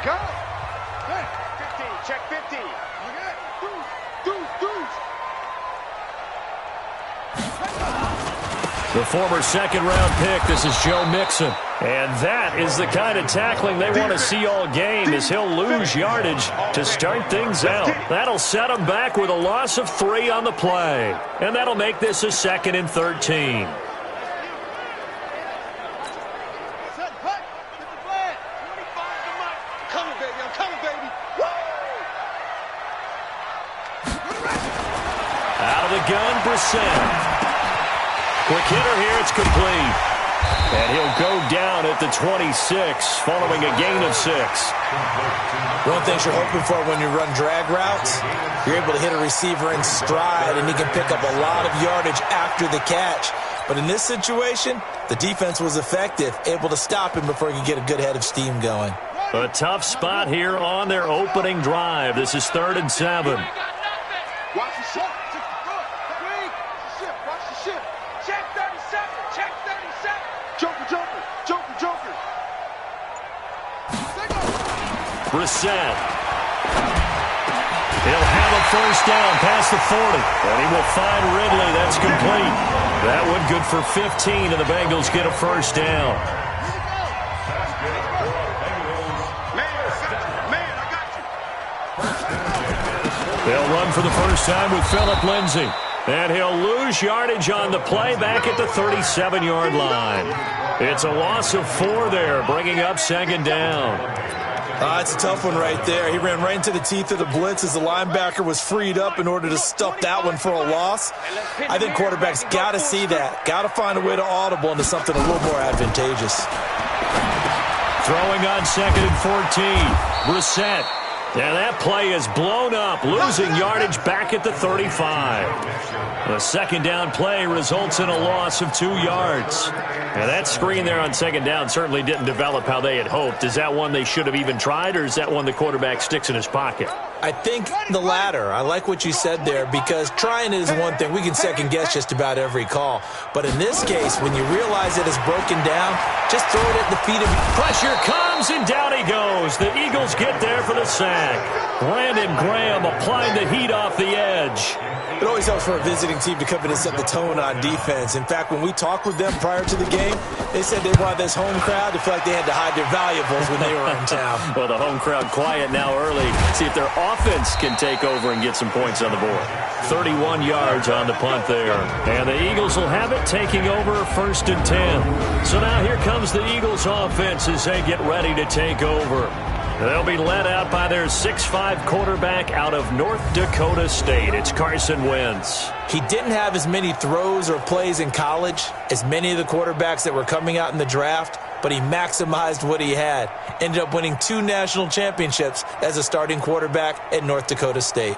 Go. Hey. 50. Check 50. Okay. Deuce. The former second-round pick, this is Joe Mixon. And that is the kind of tackling they want to see all game, as he'll lose yardage to start things out. That'll set him back with a loss of 3 on the play. And that'll make this a 2nd and 13. Out of the gun, Brissett. Quick hitter here, it's complete. And he'll go down at the 26, following a gain of 6. One of the things you're hoping for when you run drag routes, you're able to hit a receiver in stride, and he can pick up a lot of yardage after the catch. But in this situation, the defense was effective, able to stop him before he could get a good head of steam going. A tough spot here on their opening drive. This is 3rd and 7. Watch the shift. Watch the shift. Check 37. Check 37. Joker. Brissett. He'll have a first down past the 40. And he will find Ridley. That's complete. That one good for 15, and the Bengals get a first down. They'll run for the first time with Phillip Lindsay. And he'll lose yardage on the play back at the 37-yard line. It's a loss of 4 there, bringing up 2nd down. It's a tough one right there. He ran right into the teeth of the blitz as the linebacker was freed up in order to stuff that one for a loss. I think quarterbacks got to see that. Got to find a way to audible into something a little more advantageous. Throwing on 2nd and 14. Brissett. And that play is blown up, losing yardage back at the 35. The 2nd down play results in a loss of 2 yards. And that screen there on 2nd down certainly didn't develop how they had hoped. Is that one they should have even tried, or is that one the quarterback sticks in his pocket? I think the latter. I like what you said there, because trying it is one thing. We can second-guess just about every call. But in this case, when you realize it is broken down, just throw it at the feet of... Pressure comes, and down he goes. The Eagles get there for the sack. Brandon Graham applying the heat off the edge. It always helps for a visiting team to come in and set the tone on defense. In fact, when we talked with them prior to the game, they said they wanted this home crowd to feel like they had to hide their valuables when they were in town. Well, the home crowd quiet now early. See if their offense can take over and get some points on the board. 31 yards on the punt there. And the Eagles will have it, taking over 1st and 10. So now here comes the Eagles offense as they get ready to take over. They'll be led out by their 6'5" quarterback out of North Dakota State. It's Carson Wentz. He didn't have as many throws or plays in college as many of the quarterbacks that were coming out in the draft, but he maximized what he had. Ended up winning 2 national championships as a starting quarterback at North Dakota State.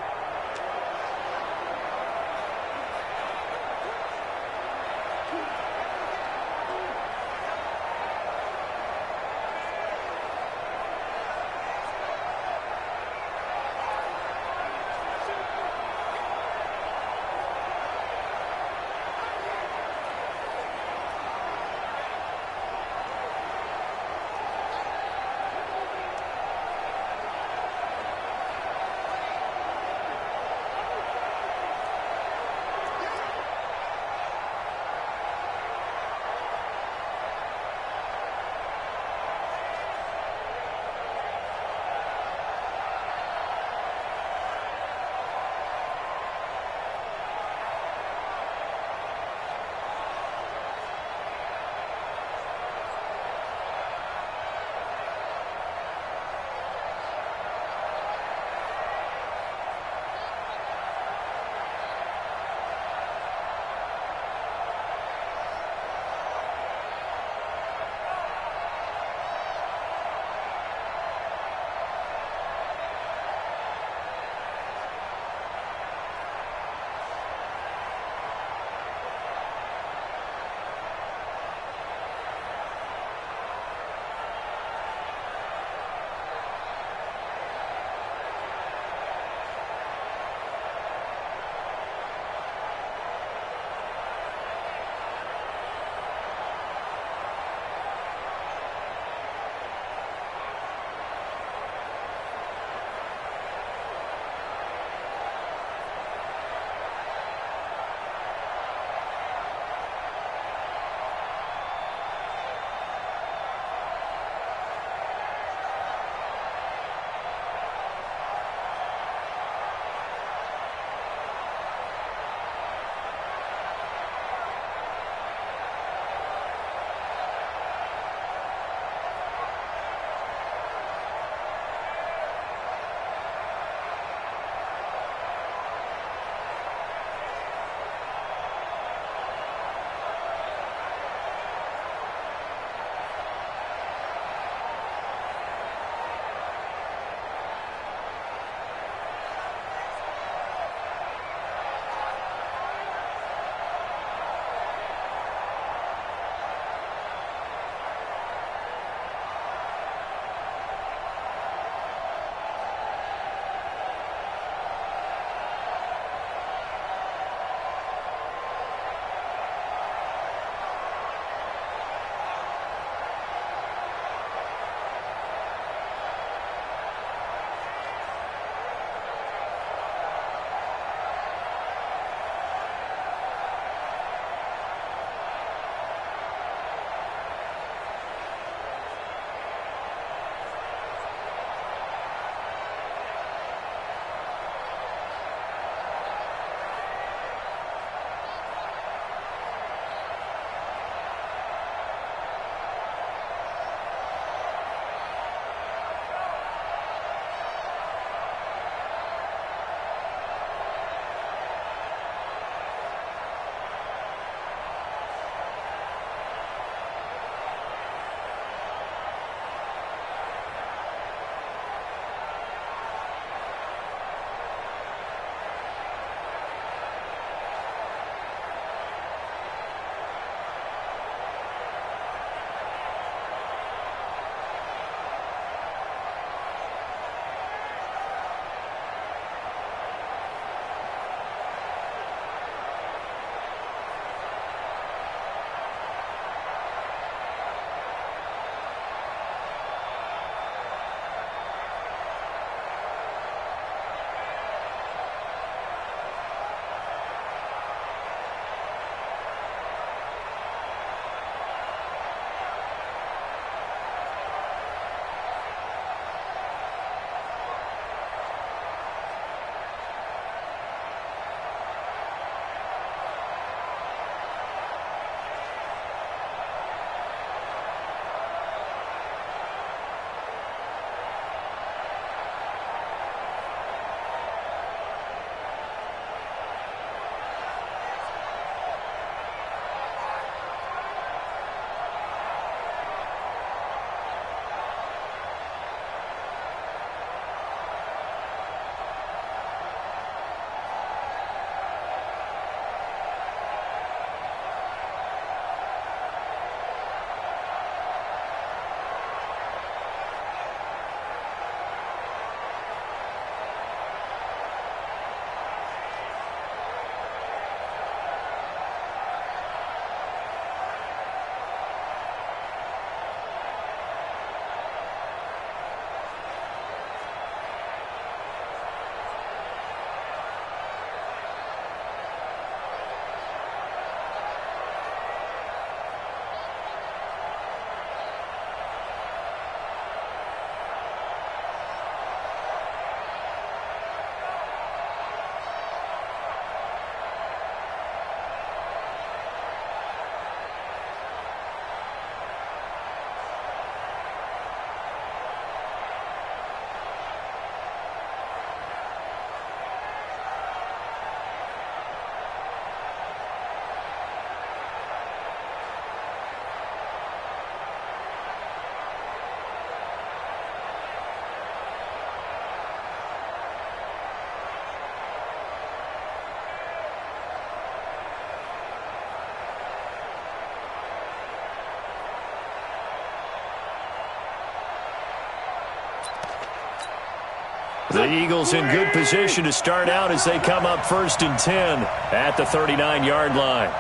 The Eagles in good position to start out as they come up 1st and 10 at the 39-yard line.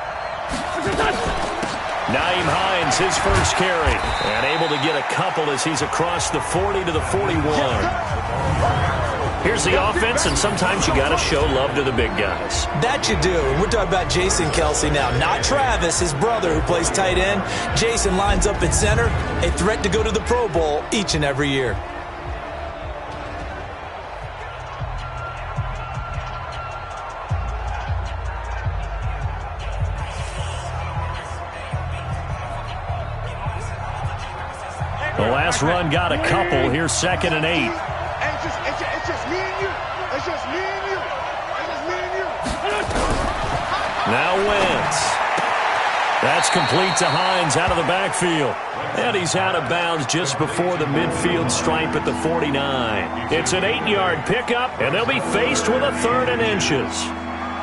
Nyheim Hines, his first carry, and able to get a couple as he's across the 40 to the 41. Here's the offense, and sometimes you got to show love to the big guys. That you do. We're talking about Jason Kelce now, not Travis, his brother, who plays tight end. Jason lines up at center, a threat to go to the Pro Bowl each and every year. The last run got a couple. Here's 2nd and 8. It's just me and you. It's just me and you. It's just me and you. Now Wentz. That's complete to Hines out of the backfield. And he's out of bounds just before the midfield stripe at the 49. It's an 8-yard pickup, and they'll be faced with a 3rd and inches.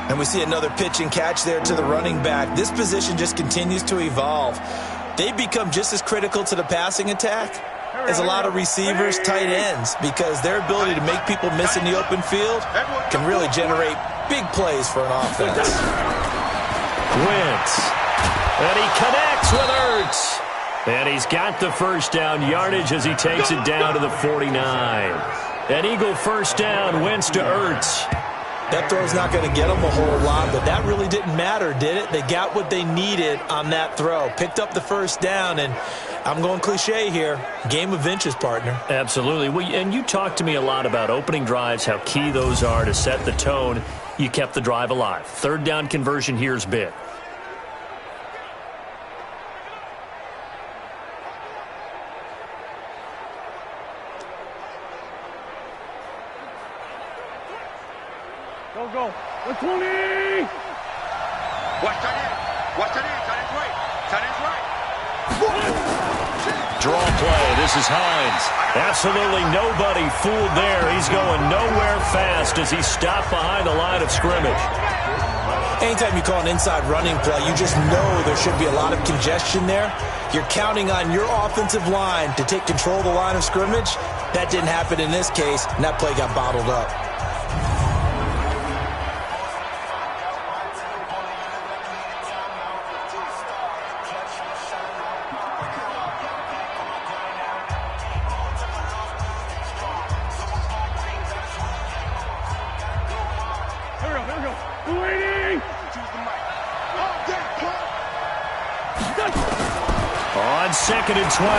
And we see another pitch and catch there to the running back. This position just continues to evolve. They become just as critical to the passing attack as a lot of receivers, tight ends, because their ability to make people miss in the open field can really generate big plays for an offense. Wentz. And he connects with Ertz. And he's got the first down yardage as he takes it down to the 49. An Eagle first down, Wentz to Ertz. That throw's not going to get them a whole lot, but that really didn't matter, did it? They got what they needed on that throw. Picked up the first down, and I'm going cliche here. Game of inches, partner. Absolutely. Well, and you talked to me a lot about opening drives, how key those are to set the tone. You kept the drive alive. 3rd down conversion here is big. Go. 120. Watch that in. Watch that in. Tight end's right. Tight end's right. Draw play. This is Hines. Absolutely nobody fooled there. He's going nowhere fast as he stopped behind the line of scrimmage. Anytime you call an inside running play, you just know there should be a lot of congestion there. You're counting on your offensive line to take control of the line of scrimmage. That didn't happen in this case, and that play got bottled up. On 2nd and 12,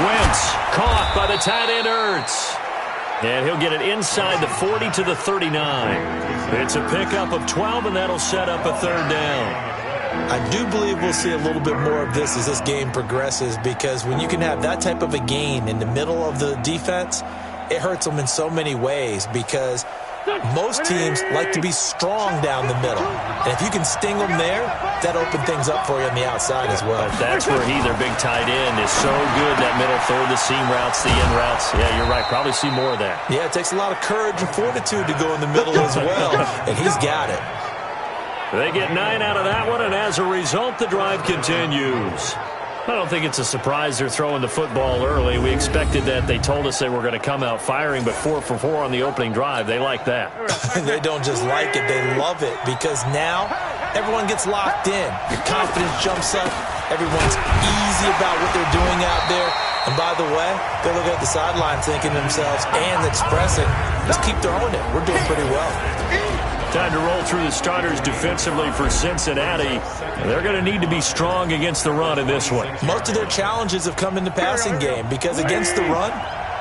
Wentz caught by the tight end Ertz. And he'll get it inside the 40 to the 39. It's a pickup of 12, and that'll set up a 3rd down. I do believe we'll see a little bit more of this as this game progresses, because when you can have that type of a gain in the middle of the defense, it hurts them in so many ways, because most teams like to be strong down the middle. And if you can sting them there, that opens things up for you on the outside as well. But that's where their big tight end, is so good, that middle third, the seam routes, the in routes. Yeah, you're right. Probably see more of that. Yeah, it takes a lot of courage and fortitude to go in the middle as well, and he's got it. They get 9 out of that one, and as a result, the drive continues. I don't think it's a surprise they're throwing the football early. We expected that. They told us they were going to come out firing, but 4 for 4 on the opening drive. They like that. They don't just like it. They love it, because now everyone gets locked in. Your confidence jumps up. Everyone's easy about what they're doing out there. And by the way, they're looking at the sideline thinking to themselves and expressing, let's keep throwing it. We're doing pretty well. Time to roll through the starters defensively for Cincinnati. They're going to need to be strong against the run in this one. Most of their challenges have come in the passing game, because against the run,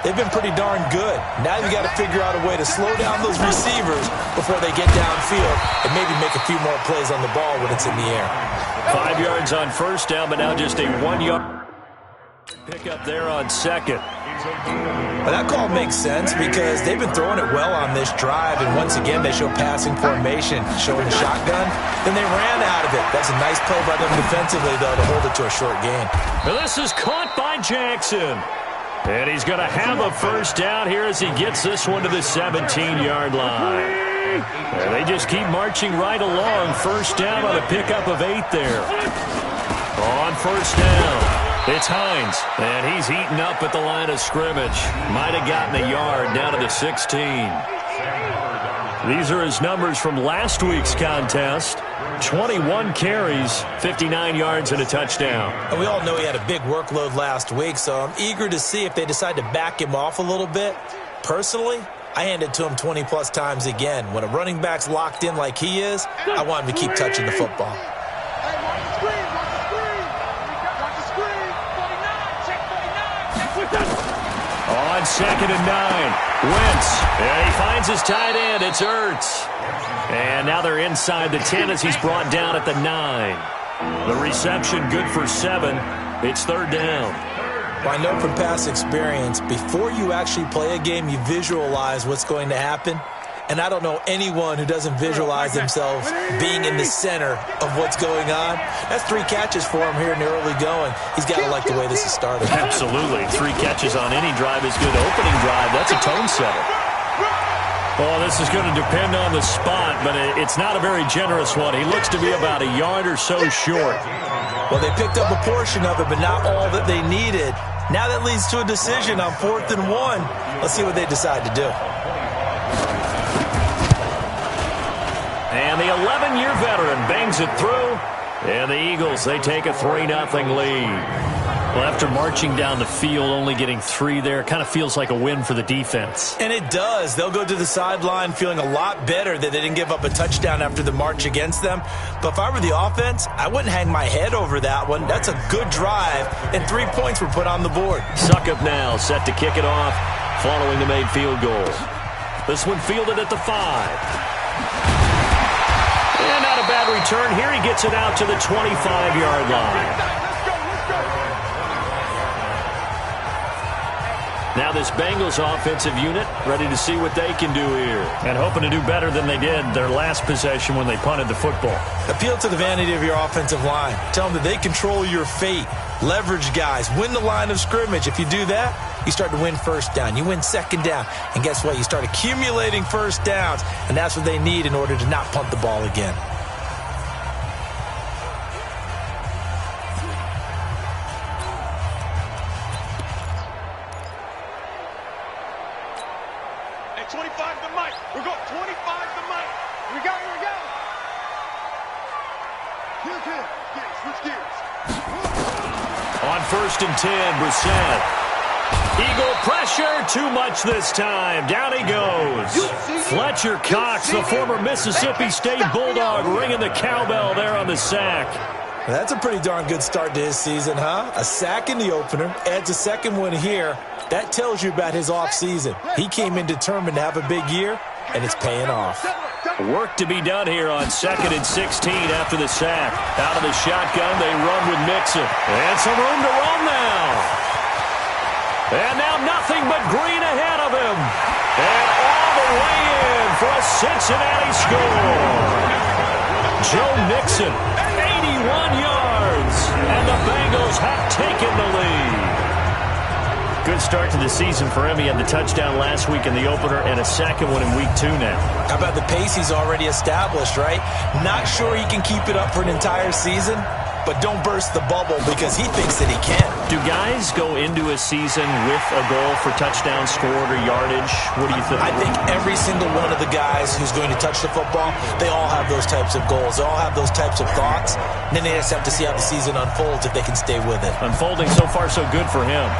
they've been pretty darn good. Now you've got to figure out a way to slow down those receivers before they get downfield and maybe make a few more plays on the ball when it's in the air. 5 yards on first down, but now just a 1-yard pick up there on 2nd. Well, that call makes sense, because they've been throwing it well on this drive, and once again they show passing formation, showing the shotgun. Then they ran out of it. That's a nice play by them defensively, though, to hold it to a short gain. Now this is caught by Jackson. And he's going to have a first down here as he gets this one to the 17-yard line. And they just keep marching right along. First down on a pickup of 8 there. On first down, It's Hines, and he's heating up at the line of scrimmage. Might have gotten a yard down to the 16. These are his numbers from last week's contest. 21 carries, 59 yards, and a touchdown. And we all know he had a big workload last week, so I'm eager to see if they decide to back him off a little bit. Personally, I hand it to him 20-plus times again. When a running back's locked in like he is, I want him to keep touching the football. On 2nd and 9, Wentz, and he finds his tight end. It's Ertz. And now they're inside the 10 as he's brought down at the 9. The reception good for 7. It's 3rd down. Well, I know from past experience, before you actually play a game, you visualize what's going to happen. And I don't know anyone who doesn't visualize themselves being in the center of what's going on. That's 3 catches for him here in the early going. He's got to like the way this is started. Absolutely. 3 catches on any drive is good. Opening drive, that's a tone setter. Well, this is going to depend on the spot, but it's not a very generous one. He looks to be about a yard or so short. Well, they picked up a portion of it, but not all that they needed. Now that leads to a decision on 4th and 1. Let's see what they decide to do. And the 11-year veteran bangs it through. And the Eagles, they take a 3-0 lead. Well, after marching down the field, only getting 3 there, kind of feels like a win for the defense. And it does. They'll go to the sideline feeling a lot better that they didn't give up a touchdown after the march against them. But if I were the offense, I wouldn't hang my head over that one. That's a good drive, and 3 points were put on the board. Suckup now, set to kick it off, following the made field goal. This one fielded at the 5. And not a bad return here. He gets it out to the 25-yard line. Now this Bengals offensive unit ready to see what they can do here. And hoping to do better than they did their last possession when they punted the football. Appeal to the vanity of your offensive line. Tell them that they control your fate. Leverage guys. Win the line of scrimmage. If you do that, you start to win 1st down. You win 2nd down. And guess what? You start accumulating 1st downs. And that's what they need in order to not punt the ball again. Hey, 25 to Mike. We're going 25 to Mike. Here we go, here we go. Here. Switch gears. On 1st and 10, Brissett. Eagle pressure, too much this time. Down he goes. Fletcher Cox, the former Mississippi State Bulldog, ringing the cowbell there on the sack. That's a pretty darn good start to his season, huh? A sack in the opener, adds a 2nd one here. That tells you about his offseason. He came in determined to have a big year, and it's paying off. Work to be done here on 2nd and 16 after the sack. Out of the shotgun, they run with Mixon. And some room to run now. And now nothing but green ahead of him. And all the way in for a Cincinnati score. Joe Mixon, 81 yards. And the Bengals have taken the lead. Good start to the season for him. He had the touchdown last week in the opener and a 2nd one in week 2 now. How about the pace he's already established, right? Not sure he can keep it up for an entire season, but don't burst the bubble because he thinks that he can. Do guys go into a season with a goal for touchdown scored or yardage? What do you think? I think every single one of the guys who's going to touch the football, they all have those types of goals. They all have those types of thoughts. And then they just have to see how the season unfolds if they can stay with it. Unfolding so far so good for him.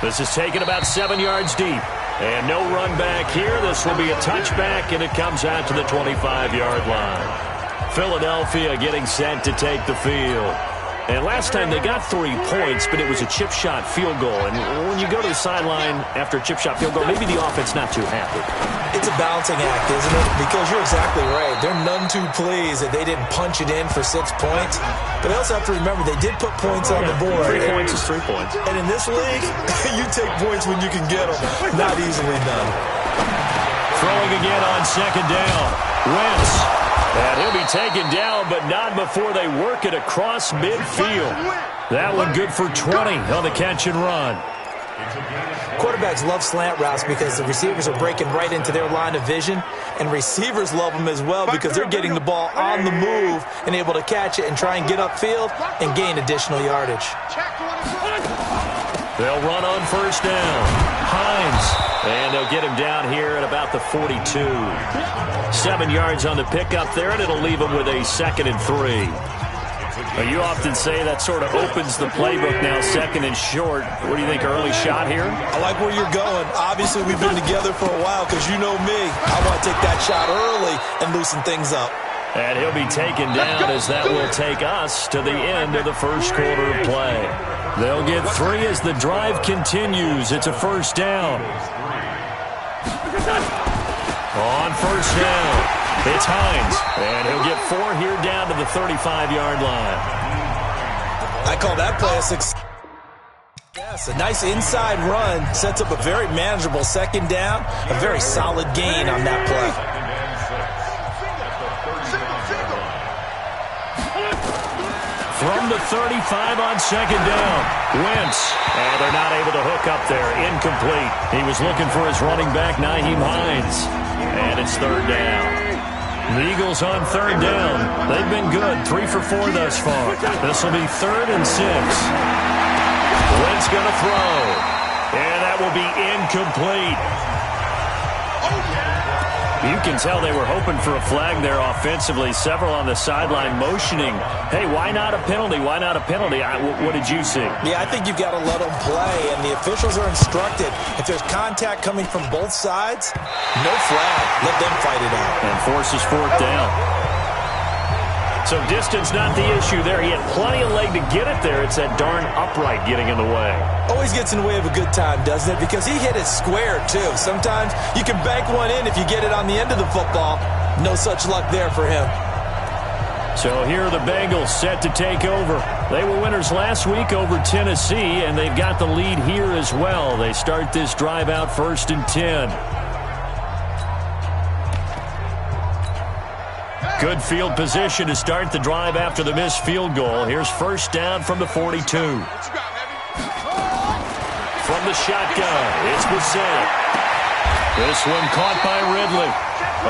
This is taken about 7 yards deep. And no run back here. This will be a touchback, and it comes out to the 25-yard line. Philadelphia getting set to take the field. And last time they got 3 points, but it was a chip shot field goal. And when you go to the sideline after a chip shot field goal, maybe the offense not too happy. It's a balancing act, isn't it? Because you're exactly right. They're none too pleased that they didn't punch it in for 6 points. But they also have to remember they did put points on the board. 3 points is 3 points. And in this league, you take points when you can get them. Not easily done. Throwing again on 2nd down. Wentz. And he'll be taken down, but not before they work it across midfield. That one good for 20 on the catch and run. Quarterbacks love slant routes because the receivers are breaking right into their line of vision, and receivers love them as well because they're getting the ball on the move and able to catch it and try and get upfield and gain additional yardage. They'll run on first down. Hines, and they'll get him down here at about the 42. 7 yards on the pickup there, and it'll leave him with a 2nd and 3. Now, you often say that sort of opens the playbook now, 2nd and short. What do you think, early shot here? I like where you're going. Obviously, we've been together for a while because you know me. I want to take that shot early and loosen things up. And he'll be taken down as that will take us to the end of the first quarter of play. They'll get 3 as the drive continues. It's a first down. On first down, it's Hines, and he'll get 4 here down to the 35-yard line. I call that play a success. Yes, a nice inside run sets up a very manageable 2nd down, a very solid gain on that play. From the 35 on 2nd down, Wentz, and they're not able to hook up there. Incomplete. He was looking for his running back, Nyheim Hines, and it's 3rd down. The Eagles on 3rd down. They've been good, 3 for 4 thus far. This will be 3rd and 6. Wentz going to throw, and that will be incomplete. You can tell they were hoping for a flag there offensively. Several on the sideline motioning, hey, why not a penalty? Why not a penalty? What did you see? Yeah, I think you've got to let them play, and the officials are instructed. If there's contact coming from both sides, no flag. Let them fight it out. And forces 4th down. So distance not the issue there. He had plenty of leg to get it there. It's that darn upright getting in the way. Always gets in the way of a good time, doesn't it? Because he hit it square, too. Sometimes you can bank one in if you get it on the end of the football. No such luck there for him. So here are the Bengals set to take over. They were winners last week over Tennessee, and they've got the lead here as well. They start this drive out 1st and 10. Good field position to start the drive after the missed field goal. Here's first down from the 42. From the shotgun, it's Brissett. This one caught by Ridley.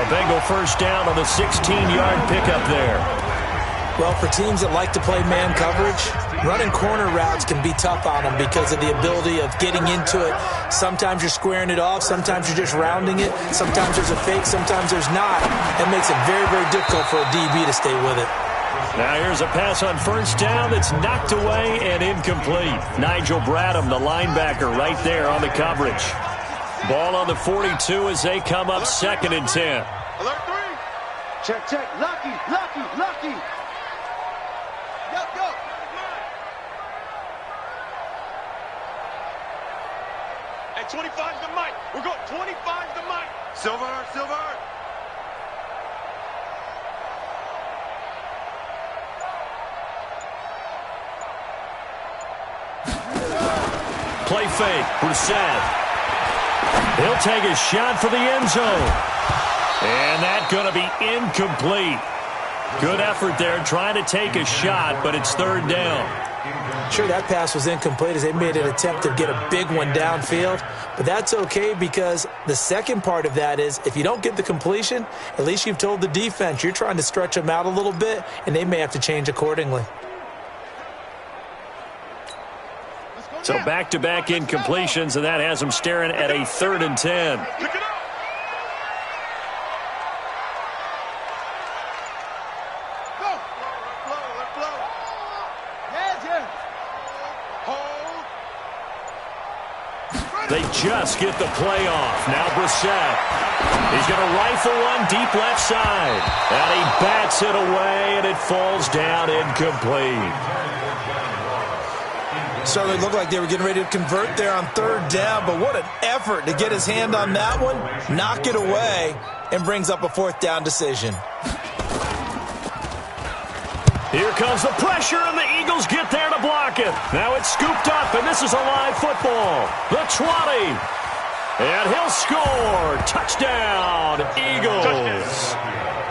A Bengal first down on the 16-yard pickup there. Well, for teams that like to play man coverage, running corner routes can be tough on them because of the ability of getting into it. Sometimes you're squaring it off. Sometimes you're just rounding it. Sometimes there's a fake. Sometimes there's not. It makes it very, very difficult for a DB to stay with it. Now here's a pass on first down that's knocked away and incomplete. Nigel Bradham, the linebacker, right there on the coverage. Ball on the 42 as they come up 2nd and 10. Alert 3. Check, check. Lucky, lucky, lucky. Go. Hey, 25's the mic. We're going 25's the mic. Silver. Play fake. Brissett. He'll take a shot for the end zone. And that's going to be incomplete. Good effort there trying to take a shot, but it's 3rd down. Sure, that pass was incomplete as they made an attempt to get a big one downfield, but that's okay because the second part of that is if you don't get the completion, at least you've told the defense you're trying to stretch them out a little bit, and they may have to change accordingly. So back-to-back incompletions, and that has them staring at a 3rd and 10. Pick it up. They just get the play off. Now Brissett. He's going to rifle one deep left side. And he bats it away, and it falls down incomplete. Certainly looked like they were getting ready to convert there on 3rd down, but what an effort to get his hand on that one, knock it away, and brings up a 4th down decision. Here comes the pressure, and the Eagles get there to block it. Now it's scooped up, and this is a live football. The 20. And he'll score. Touchdown, Eagles.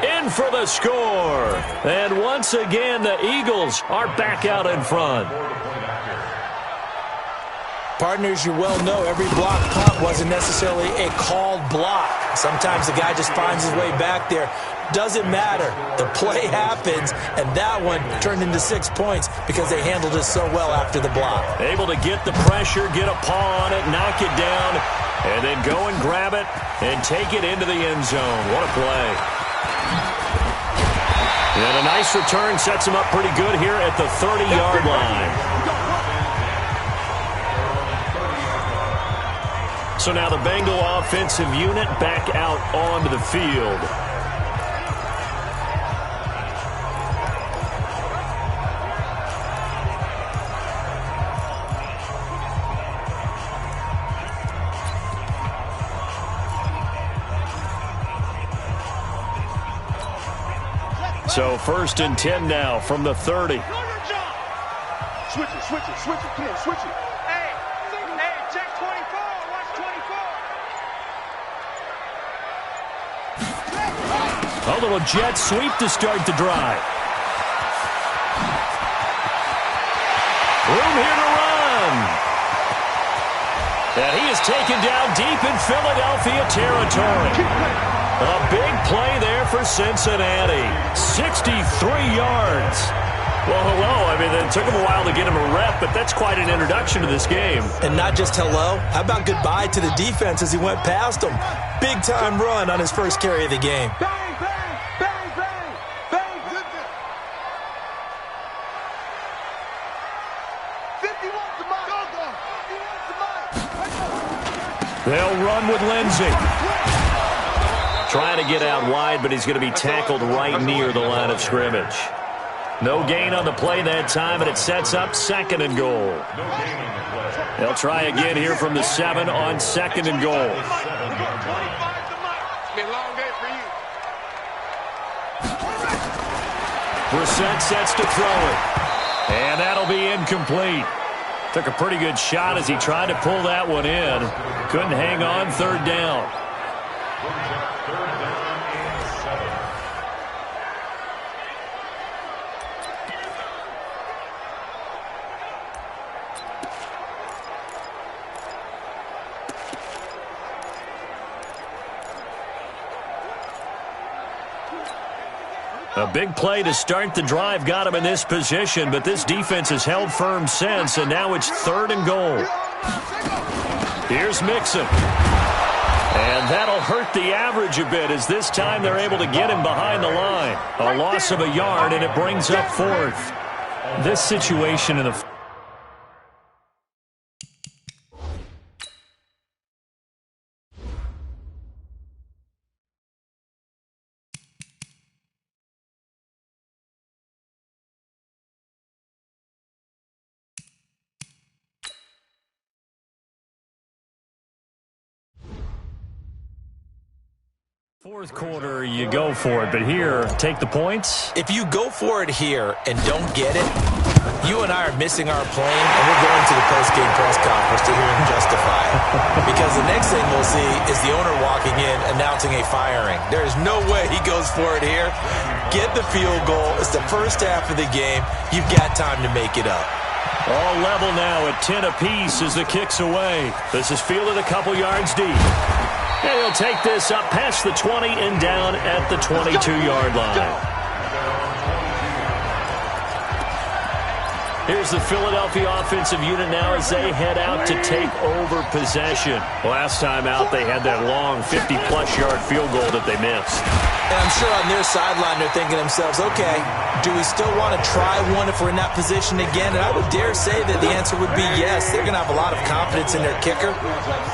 In for the score. And once again, the Eagles are back out in front. Partners, you well know every block punt wasn't necessarily a called block. Sometimes the guy just finds his way back there. Doesn't matter. The play happens, and that one turned into 6 points because they handled it so well after the block. Able to get the pressure, get a paw on it, knock it down, and then go and grab it and take it into the end zone. What a play. And a nice return sets him up pretty good here at the 30-yard line. So now the Bengal offensive unit back out onto the field. So 1st and 10 now from the 30. Switch it, switch it, switch it. Come on, switch it. Hey, check 24. Watch 24. A little jet sweep to start the drive. Room here to run. And he is taken down deep in Philadelphia territory. A big play there for Cincinnati. 63 yards. Well, hello. I mean, it took him a while to get him a rep, but that's quite an introduction to this game. And not just hello. How about goodbye to the defense as he went past him? Big-time run on his first carry of the game. Bang, bang, bang, bang, bang. 51's the mark. Go. 51's the mark. They'll run with Lindsey. Trying to get out wide, but he's going to be tackled right near the line of scrimmage. No gain on the play that time, and it sets up 2nd and goal. They'll try again here from the 7 on 2nd and goal. It's been a long day for you. Brissett sets to throw it. And that'll be incomplete. Took a pretty good shot as he tried to pull that one in. Couldn't hang on 3rd down. A big play to start the drive got him in this position, but this defense has held firm since, and now it's 3rd and goal. Here's Mixon. And that'll hurt the average a bit as this time they're able to get him behind the line. A loss of a yard, and it brings up 4th. This situation in the... Fourth quarter, you go for it, but here, take the points. If you go for it here and don't get it, you and I are missing our plane, and we're going to the post-game press conference to hear him justify it. Because the next thing we'll see is the owner walking in announcing a firing. There is no way he goes for it here. Get the field goal. It's the first half of the game. You've got time to make it up. All level now at 10 apiece as the kick's away. This is fielded a couple yards deep. And he'll take this up past the 20 and down at the 22-yard line. Here's the Philadelphia offensive unit now as they head out to take over possession. Last time out, they had that long 50-plus yard field goal that they missed. And I'm sure on their sideline they're thinking to themselves, okay, do we still want to try one if we're in that position again? And I would dare say that the answer would be yes. They're going to have a lot of confidence in their kicker.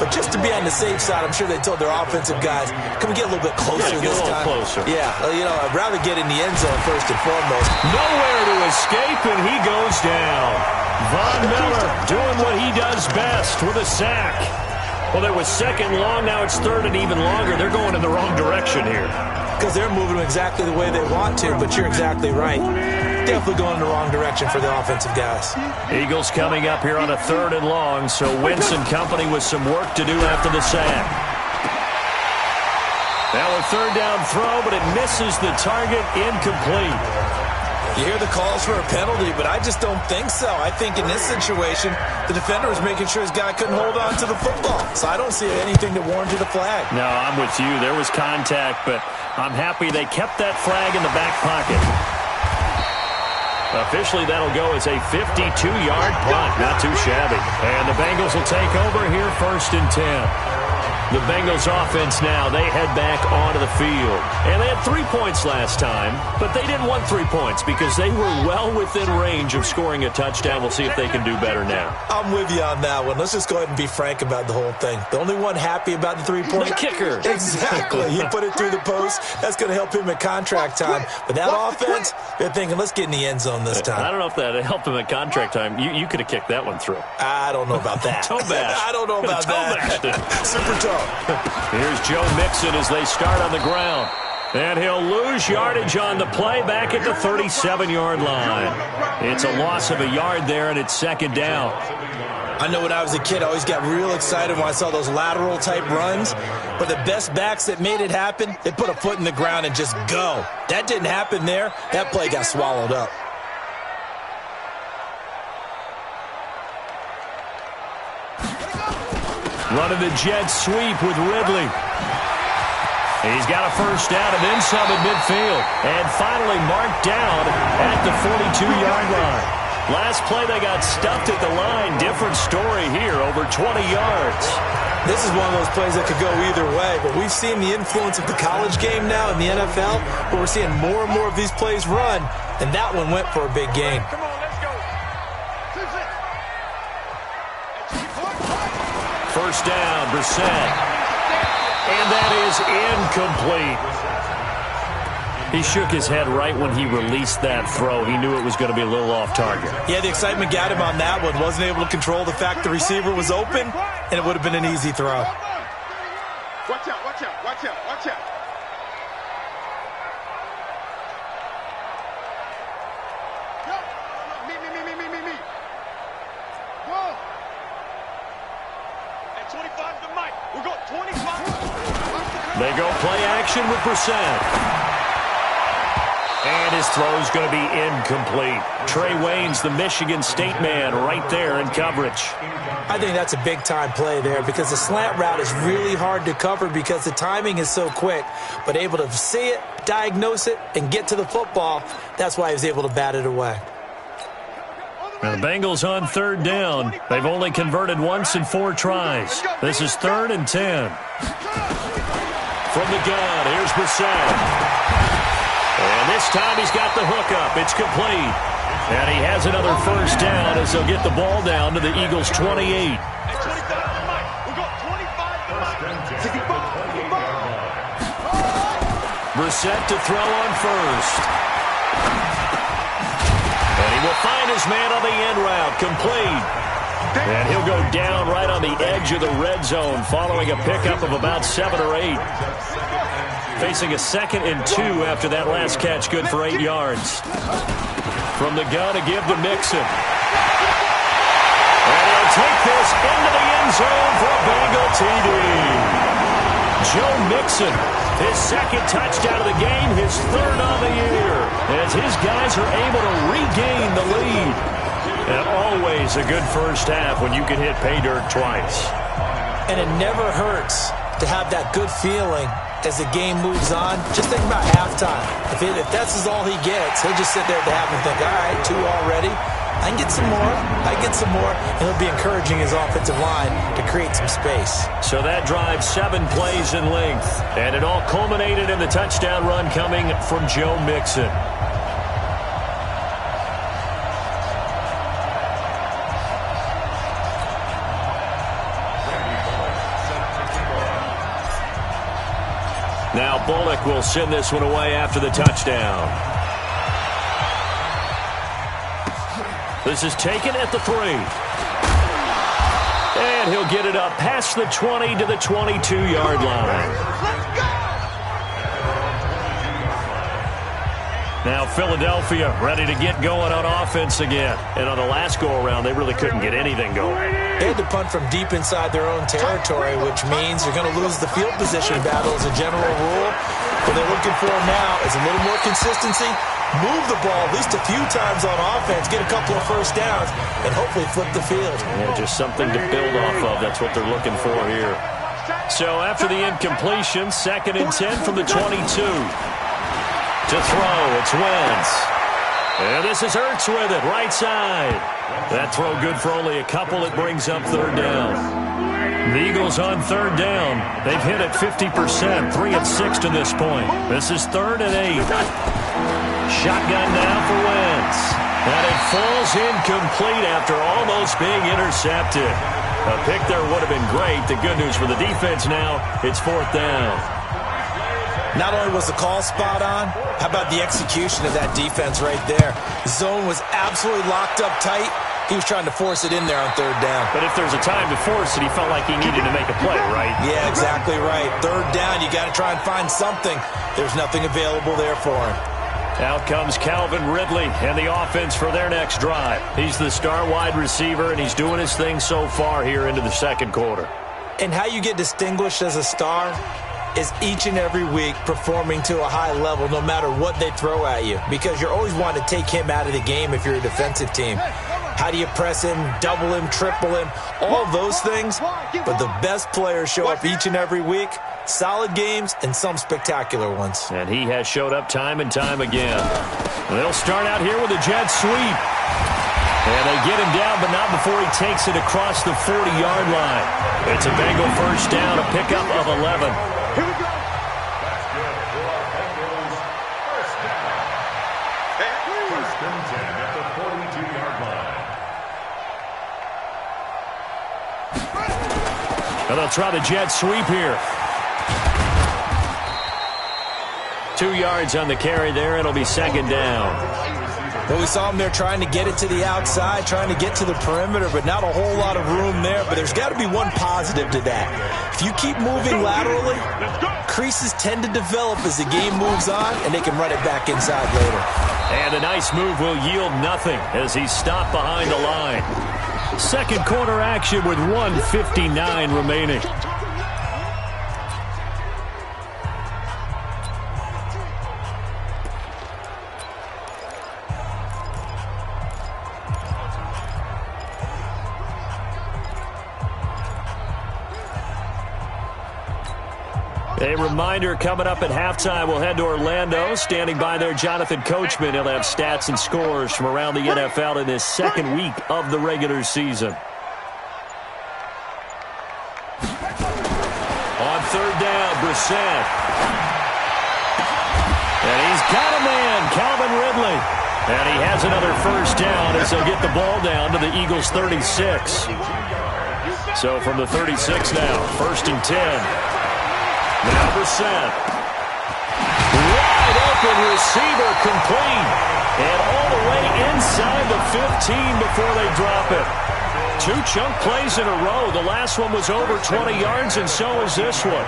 But just to be on the safe side, I'm sure they told their offensive guys, can we get a little bit closer this time? Closer. Yeah, you know, I'd rather get in the end zone first and foremost. Nowhere to escape, and he goes down. Von Miller doing what he does best with a sack. Well, there was 2nd long, now it's 3rd and even longer. They're going in the wrong direction here. Because they're moving exactly the way they want to, but you're exactly right. Definitely going in the wrong direction for the offensive guys. Eagles coming up here on a 3rd and long, so Wentz and company with some work to do after the sack. Now a 3rd down throw, but it misses the target, incomplete. You hear the calls for a penalty, but I just don't think so. I think in this situation, the defender was making sure his guy couldn't hold on to the football. So I don't see anything that warranted a flag. No, I'm with you. There was contact, but I'm happy they kept that flag in the back pocket. Officially, that'll go as a 52-yard punt. Not too shabby. And the Bengals will take over here 1st and 10. The Bengals offense now, they head back onto the field. And they had 3 points last time, but they didn't want 3 points because they were well within range of scoring a touchdown. We'll see if they can do better now. I'm with you on that one. Let's just go ahead and be frank about the whole thing. The only one happy about the 3-point kicker. Exactly. He put it through the post. That's going to help him at contract time. But that offense, they're thinking, let's get in the end zone this time. I don't know if that helped him at contract time. You could have kicked that one through. I don't know about that. Toe bash. I don't know about that. Super toe. Here's Joe Mixon as they start on the ground. And he'll lose yardage on the play back at the 37-yard line. It's a loss of a yard there, and it's 2nd down. I know when I was a kid, I always got real excited when I saw those lateral-type runs. But the best backs that made it happen, they put a foot in the ground and just go. That didn't happen there. That play got swallowed up. Running the jet sweep with Ridley. He's got a 1st down and then some at midfield. And finally marked down at the 42-yard line. Last play they got stuffed at the line. Different story here, over 20 yards. This is one of those plays that could go either way, but we've seen the influence of the college game now in the NFL, where we're seeing more and more of these plays run, and that one went for a big gain. Come on, let's go. 1st down, Brissett. And that is incomplete. He shook his head right when he released that throw. He knew it was going to be a little off target. Yeah, the excitement got him on that one. Wasn't able to control the fact the receiver was open, and it would have been an easy throw. Watch out, watch out, watch out, watch out. Me. Whoa. At 25's the mic. We got 25. They go play action with Brissett. And his throw's going to be incomplete. Trey Wayne's the Michigan State man right there in coverage. I think that's a big-time play there because the slant route is really hard to cover because the timing is so quick. But able to see it, diagnose it, and get to the football, that's why he was able to bat it away. Now the Bengals on 3rd down. They've only converted once in 4 tries. This is 3rd and 10. From the gun, here's Brissett. And this time he's got the hookup. It's complete. And he has another 1st down as they'll get the ball down to the Eagles' 28. Brissett to throw on 1st. And he will find his man on the end route. Complete. And he'll go down right on the edge of the red zone following a pickup of about 7 or 8. Facing a 2nd and 2 after that last catch, good for 8 yards. From the gun to give to Mixon. And he'll take this into the end zone for a Bengal TD. Joe Mixon, his 2nd touchdown of the game, his 3rd on the year, as his guys are able to regain the lead. And always a good 1st half when you can hit pay dirt twice. And it never hurts to have that good feeling as the game moves on. Just think about halftime. If that's all he gets, he'll just sit there at the half and think, all right, 2 already. I can get some more. I get some more. And he'll be encouraging his offensive line to create some space. So that drive 7 plays in length. And it all culminated in the touchdown run coming from Joe Mixon. Now Bullock will send this one away after the touchdown. This is taken at the 3. And he'll get it up past the 20 to the 22-yard line. Now Philadelphia ready to get going on offense again. And on the last go-around, they really couldn't get anything going. They had to punt from deep inside their own territory, which means you're going to lose the field position battle as a general rule. What they're looking for now is a little more consistency move the ball at least a few times on offense, get a couple of first downs, and hopefully flip the field. Yeah, just something to build off of. That's what they're looking for here. So after the incompletion, 2nd and 10 from the 22. To throw, it's Wentz. And this is Ertz with it, right side. That throw good for only a couple. It brings up 3rd down. The Eagles on 3rd down. They've hit it 50%, 3 of 6 to this point. This is 3rd and 8. Shotgun now for Wentz. And it falls incomplete after almost being intercepted. A pick there would have been great. The good news for the defense now, it's 4th down. Not only was the call spot on, how about the execution of that defense right there? The zone was absolutely locked up tight. He was trying to force it in there on 3rd down. But if there's a time to force it, he felt like he needed to make a play, right? Yeah, exactly right. 3rd down, you got to try and find something. There's nothing available there for him. Out comes Calvin Ridley and the offense for their next drive. He's the star wide receiver, and he's doing his thing so far here into the 2nd quarter. And how you get distinguished as a star is each and every week performing to a high level no matter what they throw at you, because you're always wanting to take him out of the game if you're a defensive team. How do you press him, double him, triple him, all those things? But the best players show up each and every week. Solid games and some spectacular ones. And he has showed up time and time again. They'll start out here with a jet sweep. And they get him down, but not before he takes it across the 40-yard line. It's a Bengal 1st down, a pickup of 11. Here we go. First and 10 at the 42-yard line. And they'll try the jet sweep here. 2 yards on the carry there. It'll be 2nd down. Well, we saw him there trying to get it to the outside, trying to get to the perimeter, but not a whole lot of room there. But there's got to be one positive to that. If you keep moving laterally, creases tend to develop as the game moves on, and they can run it back inside later. And a nice move will yield nothing as he's stopped behind the line. 2nd quarter action with 1:59 remaining. A reminder coming up at halftime, we'll head to Orlando. Standing by there, Jonathan Coachman. He'll have stats and scores from around the NFL in this 2nd week of the regular season. On 3rd down, Brissett. And he's got a man, Calvin Ridley. And he has another 1st down as he'll get the ball down to the Eagles' 36. So from the 36 now, 1st and 10. Now Brissett. Wide open receiver complete. And all the way inside the 15 before they drop it. 2 chunk plays in a row. The last one was over 20 yards, and so is this one.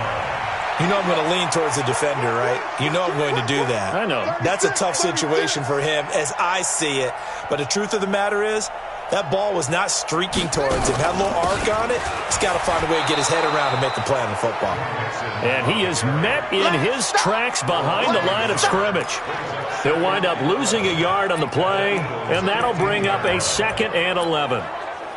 You know I'm going to lean towards the defender, right? You know I'm going to do that. I know. That's a tough situation for him as I see it. But the truth of the matter is, that ball was not streaking towards him. Had a little arc on it. He's got to find a way to get his head around and make the play on the football. And he is met in his tracks behind the line of scrimmage. He'll wind up losing a yard on the play, and that'll bring up a 2nd and 11.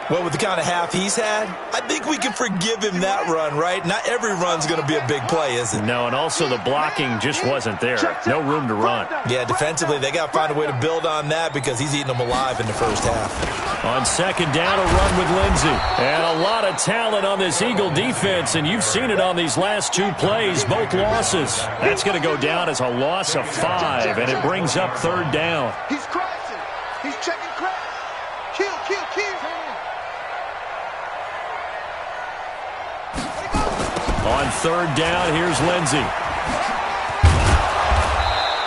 Well, with the kind of half he's had, I think we can forgive him that run, right? Not every run's going to be a big play, is it? No, and also the blocking just wasn't there. No room to run. Yeah, defensively, they got to find a way to build on that because he's eating them alive in the 1st half. On 2nd down, a run with Lindsey. And a lot of talent on this Eagle defense, and you've seen it on these last 2 plays, both losses. That's going to go down as a loss of 5, and it brings up 3rd down. He's crashing. He's checking crash. Kill, kill, kill. On 3rd down, here's Lindsey.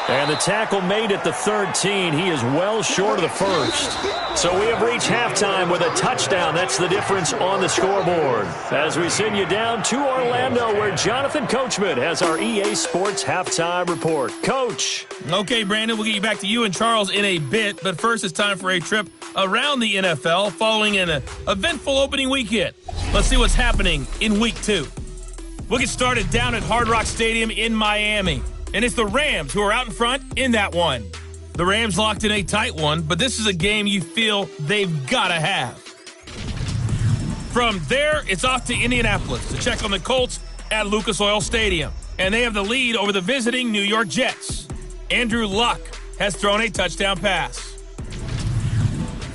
And the tackle made at the 13. He is well short of the 1st. So we have reached halftime with a touchdown. That's the difference on the scoreboard. As we send you down to Orlando, where Jonathan Coachman has our EA Sports Halftime Report. Coach. Okay, Brandon, we'll get you back to you and Charles in a bit. But first, it's time for a trip around the NFL following an eventful opening weekend. Let's see what's happening in Week 2. We'll get started down at Hard Rock Stadium in Miami. And it's the Rams who are out in front in that one. The Rams locked in a tight one, but this is a game you feel they've got to have. From there, it's off to Indianapolis to check on the Colts at Lucas Oil Stadium. And they have the lead over the visiting New York Jets. Andrew Luck has thrown a touchdown pass.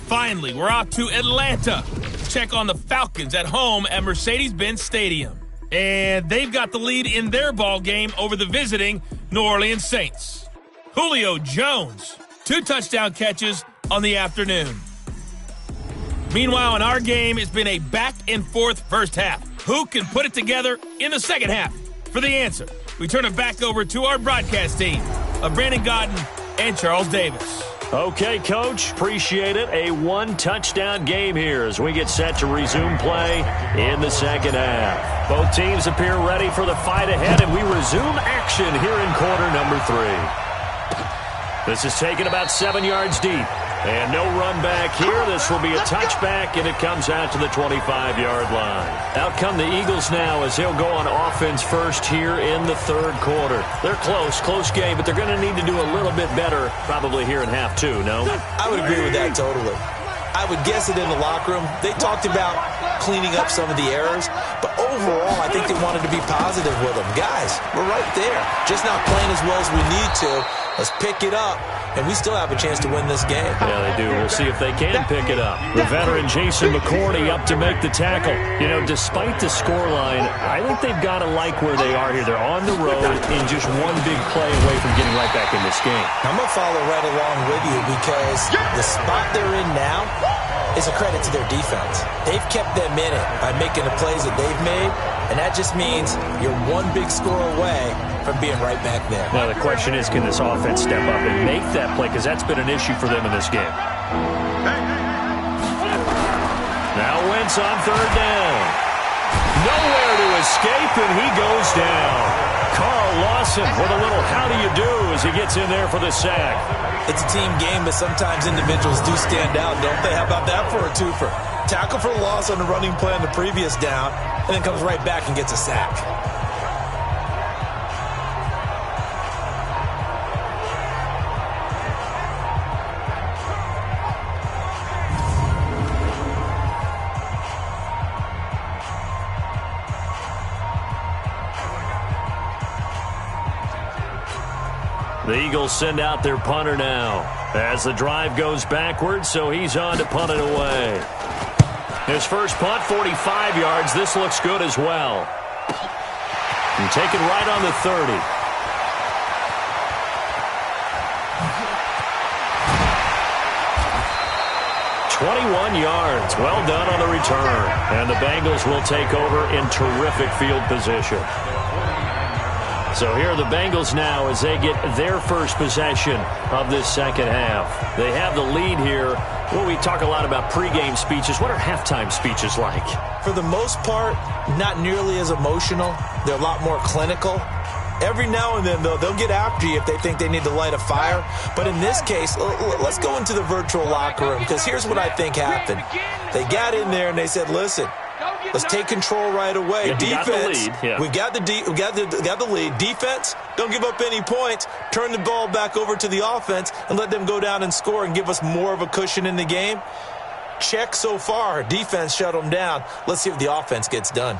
Finally, we're off to Atlanta to check on the Falcons at home at Mercedes-Benz Stadium. And they've got the lead in their ball game over the visiting New Orleans Saints. Julio Jones, 2 touchdown catches on the afternoon. Meanwhile, in our game, it's been a back-and-forth first half. Who can put it together in the second half? For the answer, we turn it back over to our broadcast team of Brandon Godden and Charles Davis. Okay, Coach, appreciate it. A 1-touchdown game here as we get set to resume play in the second half. Both teams appear ready for the fight ahead, and we resume action here in quarter number 3. This is taken about 7 yards deep. And no run back here. This will be a touchback, and it comes out to the 25-yard line. Out come the Eagles now as they'll go on offense first here in the third quarter. They're close game, but they're going to need to do a little bit better probably here in half 2, no? I would agree with that totally. I would guess it in the locker room. They talked about cleaning up some of the errors, but overall, I think they wanted to be positive with them. Guys, we're right there. Just not playing as well as we need to. Let's pick it up, and we still have a chance to win this game. Yeah, they do. We'll see if they can pick it up. The veteran Jason McCourty up to make the tackle. You know, despite the scoreline, I think they've got to like where they are here. They're on the road in just one big play away from getting right back in this game. I'm going to follow right along with you because the spot they're in now is a credit to their defense. They've kept them in it by making the plays that they've made, and that just means you're one big score away from being right back there. Now, the question is, can this offense step up and make that play? Because that's been an issue for them in this game. Now Wentz on third down. Nowhere to escape, and he goes down. Carl Lawson with a little how do you do as he gets in there for the sack. It's a team game, but sometimes individuals do stand out, don't they? How about that for a twofer? Tackle for loss on the running play on the previous down, and then comes right back and gets a sack. The Eagles send out their punter now as the drive goes backwards, so he's on to punt it away. His first punt, 45 yards. This looks good as well. And taken right on the 30. "21 yards. Well done on the return. And the Bengals will take over in terrific field position. So here are the Bengals now as they get their first possession of this second half. They have the lead here. Well, we talk a lot about pregame speeches. What are halftime speeches like? For the most part, not nearly as emotional. They're a lot more clinical. Every now and then, though, they'll get after you if they think they need to light a fire. But in this case, let's go into the virtual locker room, because here's what I think happened. They got in there and they said, listen, let's take control right away. Yeah, defense, we got the lead. Defense, don't give up any points. Turn the ball back over to the offense and let them go down and score and give us more of a cushion in the game. Check so far. Defense shut them down. Let's see if the offense gets done.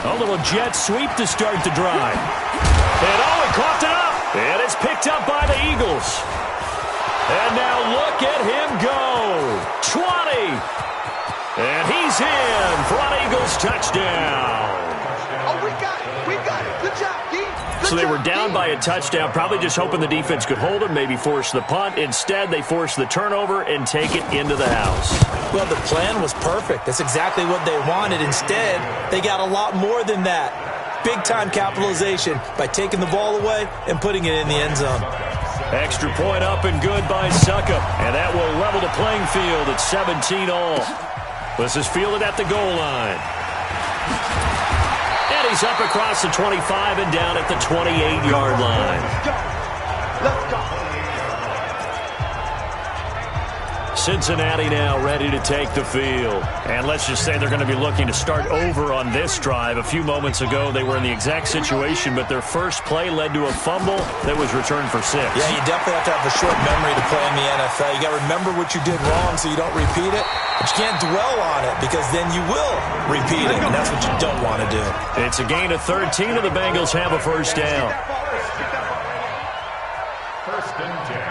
A little jet sweep to start the drive. And he coughed it up. And it's picked up by the Eagles. And now look at him go. 20. And he's in for an Eagles touchdown. Oh, we got it. Good job, D. So they were down by a touchdown, probably just hoping the defense could hold them, maybe force the punt. Instead, they force the turnover and take it into the house. Well, the plan was perfect. That's exactly what they wanted. Instead, they got a lot more than that. Big-time capitalization by taking the ball away and putting it in the end zone. Extra point up and good by Succop. And that will level the playing field at 17-all. This is fielded at the goal line. And he's up across the 25 and down at the 28-yard line. Let's go. Cincinnati now ready to take the field. And let's just say they're going to be looking to start over on this drive. A few moments ago, they were in the exact situation, but their first play led to a fumble that was returned for 6. Yeah, you definitely have to have a short memory to play in the NFL. You got to remember what you did wrong so you don't repeat it. But you can't dwell on it because then you will repeat it, and that's what you don't want to do. It's a gain of 13, and the Bengals have a first down. First and 10.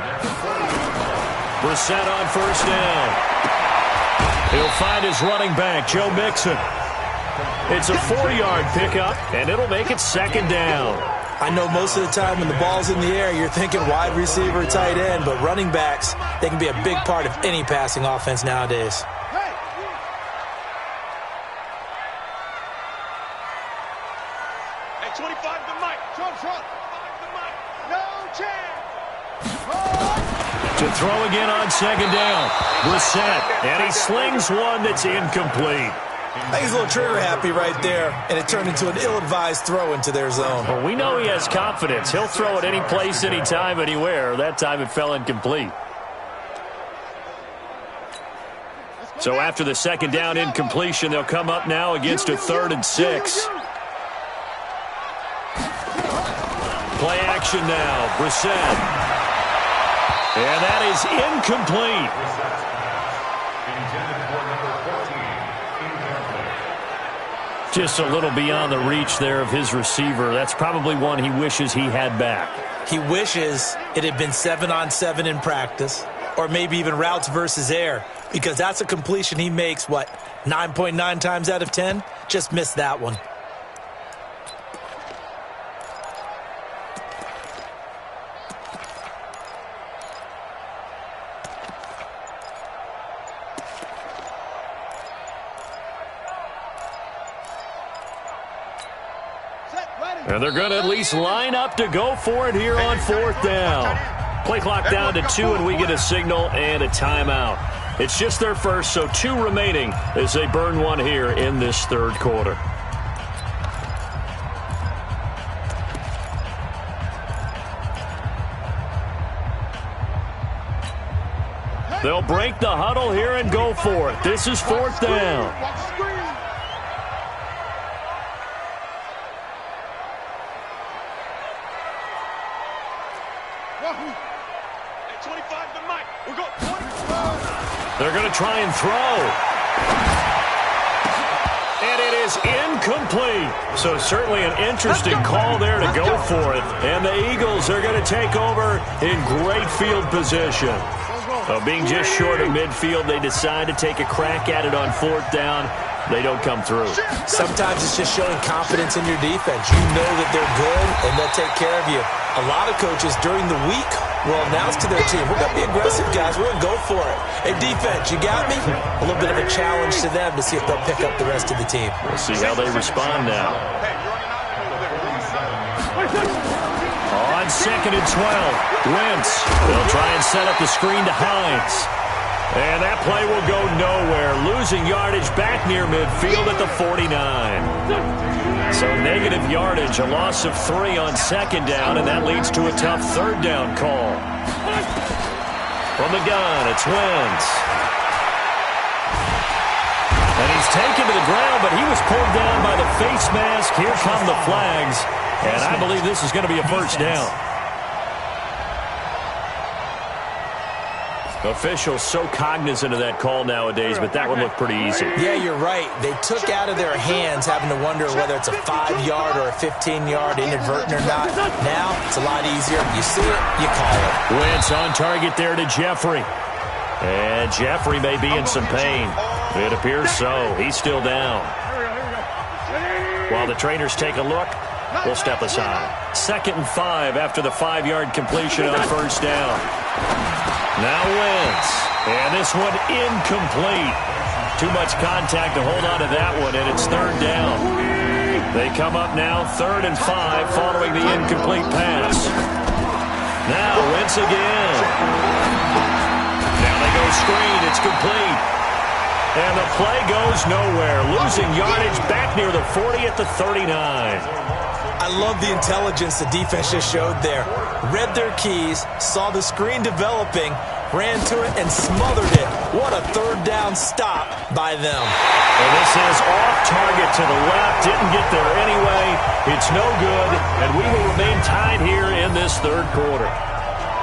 Brissett on first down. He'll find his running back, Joe Mixon. It's a 4-yard pickup, and it'll make it second down. I know most of the time when the ball's in the air, you're thinking wide receiver, tight end, but running backs, they can be a big part of any passing offense nowadays. Hey, 25 to Mike. Trump. No chance. To throw again on second down. Brissett, and he slings one that's incomplete. I think he's a little trigger happy right there, and it turned into an ill-advised throw into their zone. Well, we know he has confidence. He'll throw it any place, anytime, anywhere. That time it fell incomplete. So after the second down incompletion, they'll come up now against a 3rd and 6. Play action now. Brissett. And that is incomplete. Just a little beyond the reach there of his receiver. That's probably one he wishes he had back. He wishes it had been 7-on-7 in practice, or maybe even routes versus air, because that's a completion he makes, 9.9 times out of 10? Just missed that one. And they're going to at least line up to go for it here on 4th down. Play clock down to 2, and we get a signal and a timeout. It's just their first, so 2 remaining as they burn one here in this 3rd quarter. They'll break the huddle here and go for it. This is 4th down. They're going to try and throw. And it is incomplete. So certainly an interesting call there to go for it. And the Eagles are going to take over in great field position. Being just short of midfield, they decide to take a crack at it on 4th down. They don't come through. Sometimes it's just showing confidence in your defense. You know that they're good, and they'll take care of you. A lot of coaches during the week will announce to their team, we're going to be aggressive, guys. We're going to go for it. Hey, defense, you got me? A little bit of a challenge to them to see if they'll pick up the rest of the team. We'll see how they respond now. On 2nd and 12, Wentz. They'll try and set up the screen to Hines. And that play will go nowhere. Losing yardage back near midfield at the 49. So negative yardage, a loss of 3 on 2nd down, and that leads to a tough 3rd down call. From the gun, it's Wentz. And he's taken to the ground, but he was pulled down by the face mask. Here come the flags. And I believe this is going to be a first down. Officials so cognizant of that call nowadays, but that one looked pretty easy. Yeah, you're right. They took out of their hands having to wonder whether it's a 5-yard or a 15-yard inadvertent or not. Now, it's a lot easier. You see it, you call it. Wentz on target there to Jeffrey. And Jeffrey may be in some pain. It appears so. He's still down. While the trainers take a look, we'll step aside. 2nd and 5 after the 5-yard completion on 1st down. Now Wentz, and this one incomplete. Too much contact to hold on to that one, and it's 3rd down. They come up now 3rd and 5 following the incomplete pass. Now Wentz again. Now they go screen, it's complete. And the play goes nowhere, losing yardage back near the 40 at the 39. I love the intelligence the defense just showed there. Read their keys, saw the screen developing, ran to it and smothered it. What a third down stop by them. And this is off target to the left. Didn't get there anyway. It's no good, and we will remain tied here in this third quarter.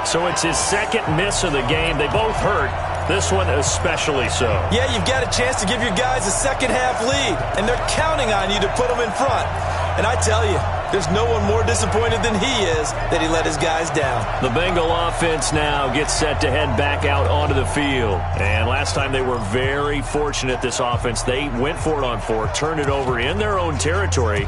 So it's his second miss of the game. They both hurt. This one especially so. Yeah, you've got a chance to give your guys a second-half lead, and they're counting on you to put them in front. And I tell you, there's no one more disappointed than he is that he let his guys down. The Bengal offense now gets set to head back out onto the field. And last time they were very fortunate, this offense. They went for it on 4, turned it over in their own territory,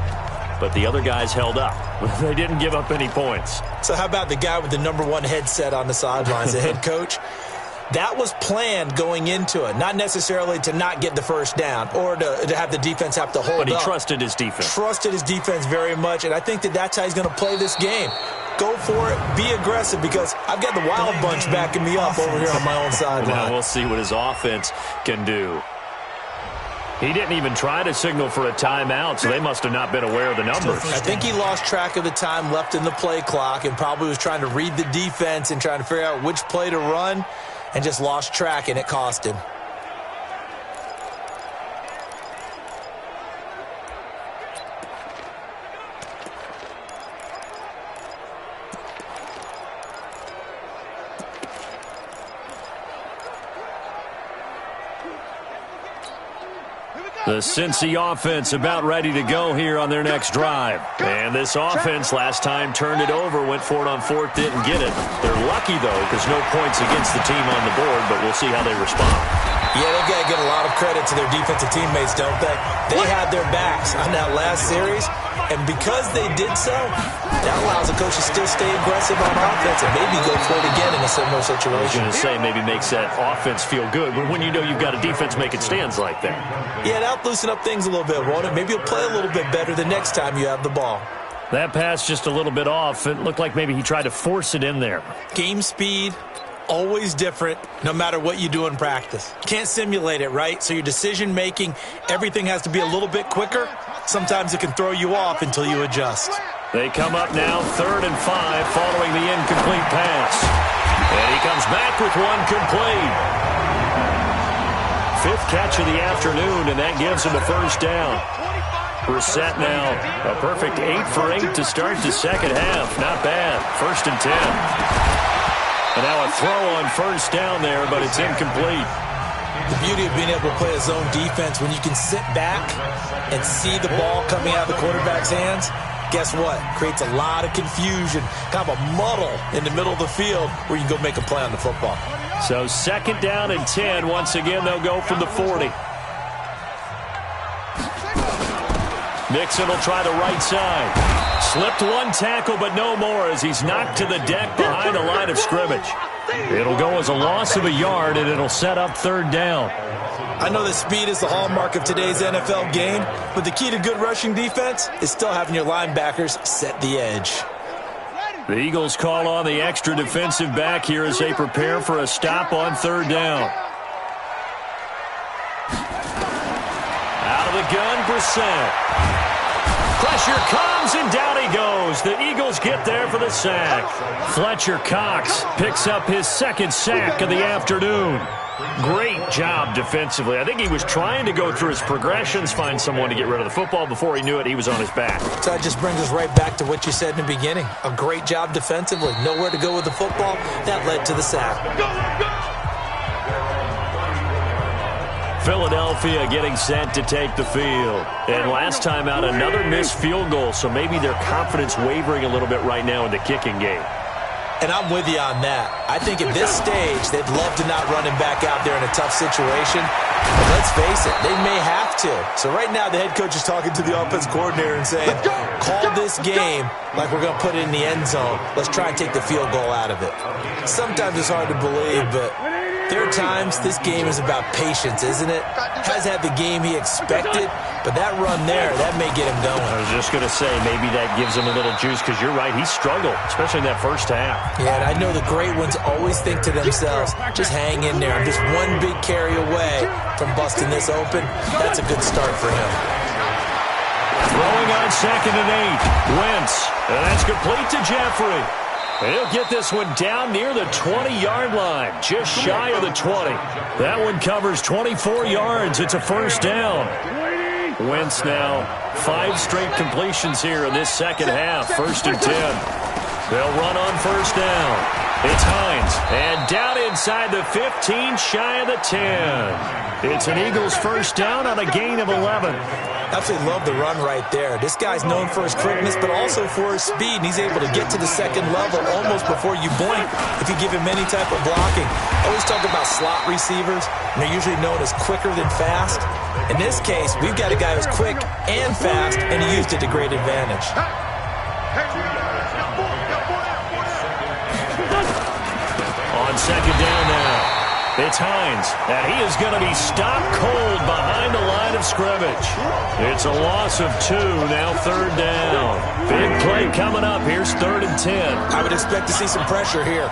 but the other guys held up. They didn't give up any points. So how about the guy with the #1 headset on the sidelines, the head coach? That was planned going into it, not necessarily to not get the first down or to have the defense have to hold up. But he trusted his defense. Trusted his defense very much, and I think that's how he's going to play this game. Go for it, be aggressive, because I've got the wild bunch backing me up over here on my own sideline. Now we'll see what his offense can do. He didn't even try to signal for a timeout, so they must have not been aware of the numbers. I think he lost track of the time left in the play clock and probably was trying to read the defense and trying to figure out which play to run, and just lost track, and it cost him. The Cincy offense about ready to go here on their next drive. And this offense last time turned it over, went for it on 4th, didn't get it. They're lucky, though, because no points against the team on the board, but we'll see how they respond. Yeah, they've got to give a lot of credit to their defensive teammates, don't they? They had their backs on that last series, and because they did so, that allows the coach to still stay aggressive on offense and maybe go for it again in a similar situation. I was going to say, maybe makes that offense feel good, but when you know you've got a defense making stands like that. Yeah, that'll loosen up things a little bit, won't it? Maybe you'll play a little bit better the next time you have the ball. That pass just a little bit off. It looked like maybe he tried to force it in there. Game speed, always different, no matter what you do in practice. Can't simulate it, right? So your decision-making, everything has to be a little bit quicker. Sometimes it can throw you off until you adjust. They come up now 3rd and 5 following the incomplete pass. And he comes back with one complete. 5th catch of the afternoon, and that gives him a first down. Brissett now a perfect 8 for 8 to start the second half. Not bad. 1st and 10. And now a throw on first down there, but it's incomplete. The beauty of being able to play a zone defense, when you can sit back and see the ball coming out of the quarterback's hands, guess what? Creates a lot of confusion, kind of a muddle in the middle of the field where you can go make a play on the football. So 2nd down and 10. Once again, they'll go from the 40. Mixon will try the right side. Slipped one tackle, but no more as he's knocked to the deck behind the line of scrimmage. It'll go as a loss of a yard, and it'll set up 3rd down. I know that speed is the hallmark of today's NFL game, but the key to good rushing defense is still having your linebackers set the edge. The Eagles call on the extra defensive back here as they prepare for a stop on 3rd down. Out of the gun, Brissett. Pressure comes, and down he goes. The Eagles get there for the sack. Fletcher Cox picks up his 2nd sack of the afternoon. Great job defensively. I think he was trying to go through his progressions, find someone to get rid of the football. Before he knew it, he was on his back. So that just brings us right back to what you said in the beginning. A great job defensively. Nowhere to go with the football. That led to the sack. Philadelphia getting set to take the field. And last time out, another missed field goal, so maybe their confidence wavering a little bit right now in the kicking game. And I'm with you on that. I think at this stage, they'd love to not run him back out there in a tough situation. But let's face it, they may have to. So right now, the head coach is talking to the offense coordinator and saying, call this game like we're going to put it in the end zone. Let's try and take the field goal out of it. Sometimes it's hard to believe, but there are times this game is about patience, isn't it? Has had the game he expected, but that run there, that may get him going. I was just going to say, maybe that gives him a little juice, because you're right, he struggled, especially in that first half. Yeah, and I know the great ones always think to themselves, just hang in there. I'm just one big carry away from busting this open. That's a good start for him. Throwing on 2nd and 8. Wentz, and that's complete to Jeffrey. He'll get this one down near the 20-yard line, just shy of the 20. That one covers 24 yards. It's a first down. Wentz now 5 straight completions here in this second half. 1st and 10. They'll run on first down. It's Hines, and down inside the 15, shy of the 10. It's an Eagles first down on a gain of 11. Absolutely love the run right there. This guy's known for his quickness, but also for his speed, and he's able to get to the second level almost before you blink if you give him any type of blocking. I always talk about slot receivers, and they're usually known as quicker than fast. In this case, we've got a guy who's quick and fast, and he used it to great advantage. On second down now. It's Hines, and he is going to be stopped cold behind the line of scrimmage. It's a loss of 2, now 3rd down. Big play coming up. Here's 3rd and 10. I would expect to see some pressure here.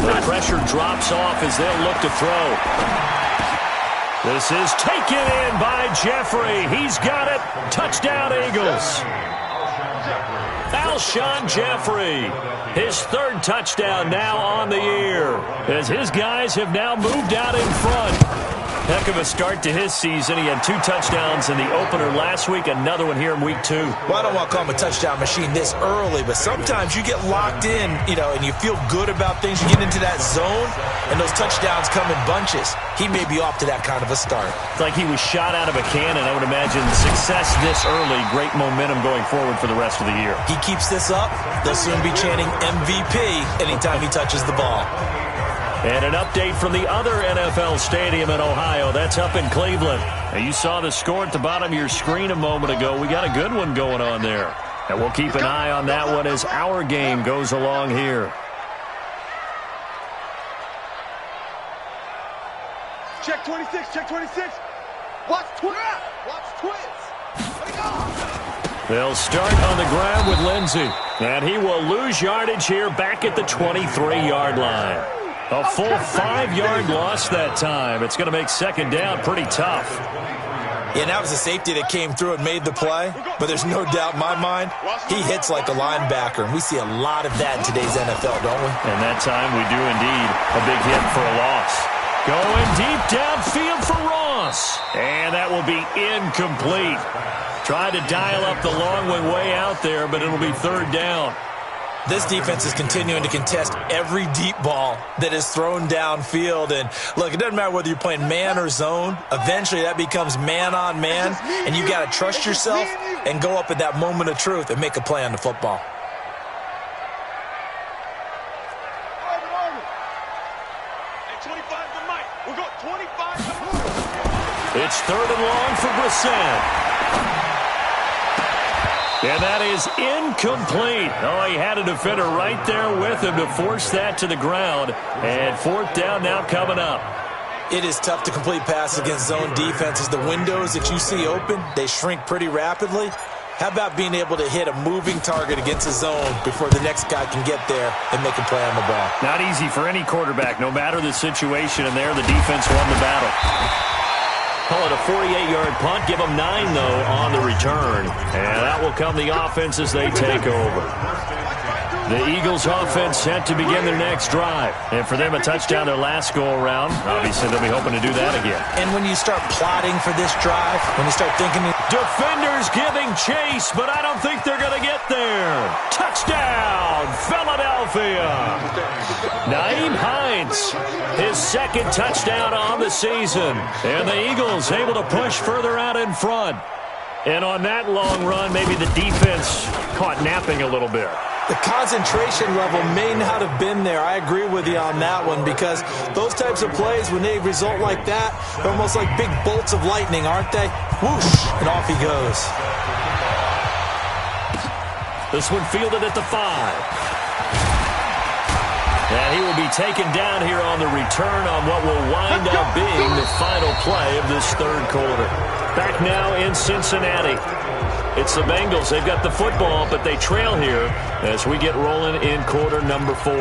The pressure drops off as they'll look to throw. This is taken in by Jeffrey. He's got it. Touchdown, Eagles. Alshon Jeffrey, his 3rd touchdown now on the year, as his guys have now moved out in front. Heck of a start to his season. He had 2 touchdowns in the opener last week, another one here in week 2. Well, I don't want to call him a touchdown machine this early, but sometimes you get locked in, and you feel good about things. You get into that zone, and those touchdowns come in bunches. He may be off to that kind of a start. It's like he was shot out of a cannon. I would imagine success this early, great momentum going forward for the rest of the year. He keeps this up, they'll soon be chanting MVP anytime he touches the ball. And an update from the other NFL stadium in Ohio. That's up in Cleveland. Now, you saw the score at the bottom of your screen a moment ago. We got a good one going on there. And we'll keep an eye on that one as our game goes along here. Check 26, check 26. Watch twins. Watch twins. They'll start on the ground with Lindsey. And he will lose yardage here back at the 23-yard line. A full 5-yard loss that time. It's going to make second down pretty tough. Yeah, that was a safety that came through and made the play. But there's no doubt in my mind, he hits like a linebacker. And we see a lot of that in today's NFL, don't we? And that time we do indeed. A big hit for a loss. Going deep downfield for Ross. And that will be incomplete. Tried to dial up the long one way out there, but it'll be 3rd down. This defense is continuing to contest every deep ball that is thrown downfield. And, look, it doesn't matter whether you're playing man or zone. Eventually, that becomes man-on-man, and you got to trust yourself and go up at that moment of truth and make a play on the football. It's 3rd and long for Brissett. And that is incomplete. Oh, he had a defender right there with him to force that to the ground. And 4th down now coming up. It is tough to complete passes against zone defenses. The windows that you see open, they shrink pretty rapidly. How about being able to hit a moving target against a zone before the next guy can get there and make a play on the ball? Not easy for any quarterback, no matter the situation. And there, the defense won the battle. Call it a 48-yard punt. Give them 9, though, on the return. And that will come the offense as they take over. The Eagles offense set to begin their next drive. And for them, a touchdown their last go-around. Obviously, they'll be hoping to do that again. And when you start plotting for this drive, when you start thinking... Defenders giving chase, but I don't think they're going to get there. Touchdown, Philadelphia. Nyheim Hines, his 2nd touchdown on the season. And the Eagles able to push further out in front. And on that long run, maybe the defense caught napping a little bit. The concentration level may not have been there. I agree with you on that one, because those types of plays, when they result like that, they're almost like big bolts of lightning, aren't they? Whoosh, and off he goes. This one fielded at the 5. And he will be taken down here on the return on what will wind up being the final play of this 3rd quarter. Back now in Cincinnati. It's the Bengals. They've got the football, but they trail here as we get rolling in quarter number 4.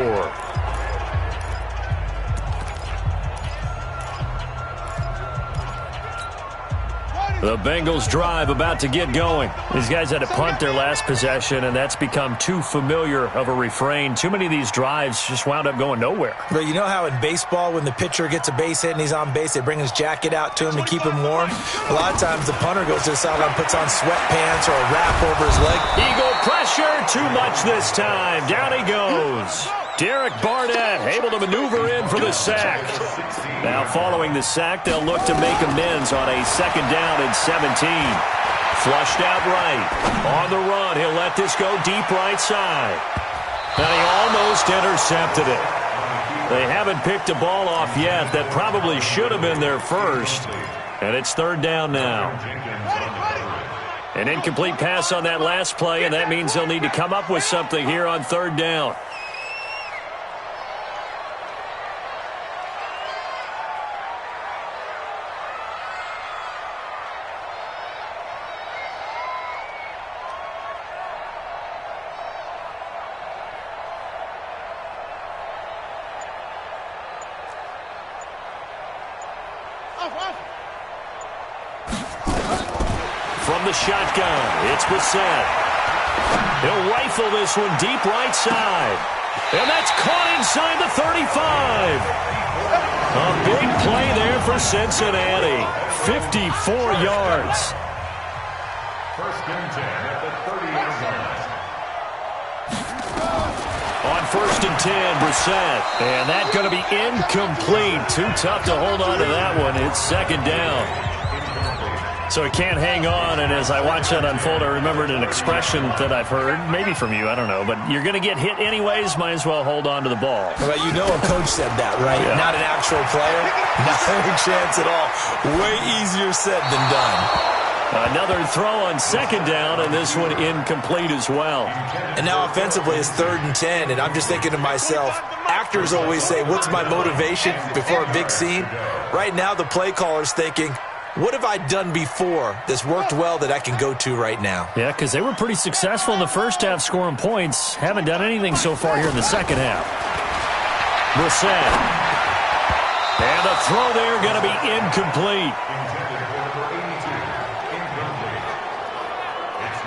Ready, The Bengals drive about to get going. These guys had to punt their last possession, and that's become too familiar of a refrain. Too many of these drives just wound up going nowhere. But you know how in baseball, when the pitcher gets a base hit and he's on base, they bring his jacket out to him to keep him warm? A lot of times the punter goes to the sideline, puts on sweatpants or a wrap over his leg. Eagle pressure, too much this time. Down he goes. Derek Barnett able to maneuver in for the sack. Now following the sack, they'll look to make amends on a second down and 17. Flushed out right. On the run, he'll let this go deep right side. And he almost intercepted it. They haven't picked a ball off yet. That probably should have been their first. And it's third down now. An incomplete pass on that last play, and that means they'll need to come up with something here on third down. From the shotgun, it's Brissett. He'll rifle this one deep right side. And that's caught inside the 35. A big play there for Cincinnati. 54 yards. First and 10 at the 30-yard line. On first and 10, Brissett. And that's going to be incomplete. Too tough to hold on to that one. It's second down. So he can't hang on, and as I watch that unfold, I remembered an expression that I've heard, maybe from you, I don't know, but you're going to get hit anyways, might as well hold on to the ball. Well, you know a coach said that, right? Yeah. Not an actual player. Not a chance at all. Way easier said than done. Another throw on second down, and this one incomplete as well. And now offensively it's third and 10, and I'm just thinking to myself, actors always say, what's my motivation before a big scene? Right now the play caller's thinking, what have I done before that's worked well that I can go to right now? Yeah, because they were pretty successful in the first half scoring points. Haven't done anything so far here in the second half. Brissett. And the throw there going to be incomplete.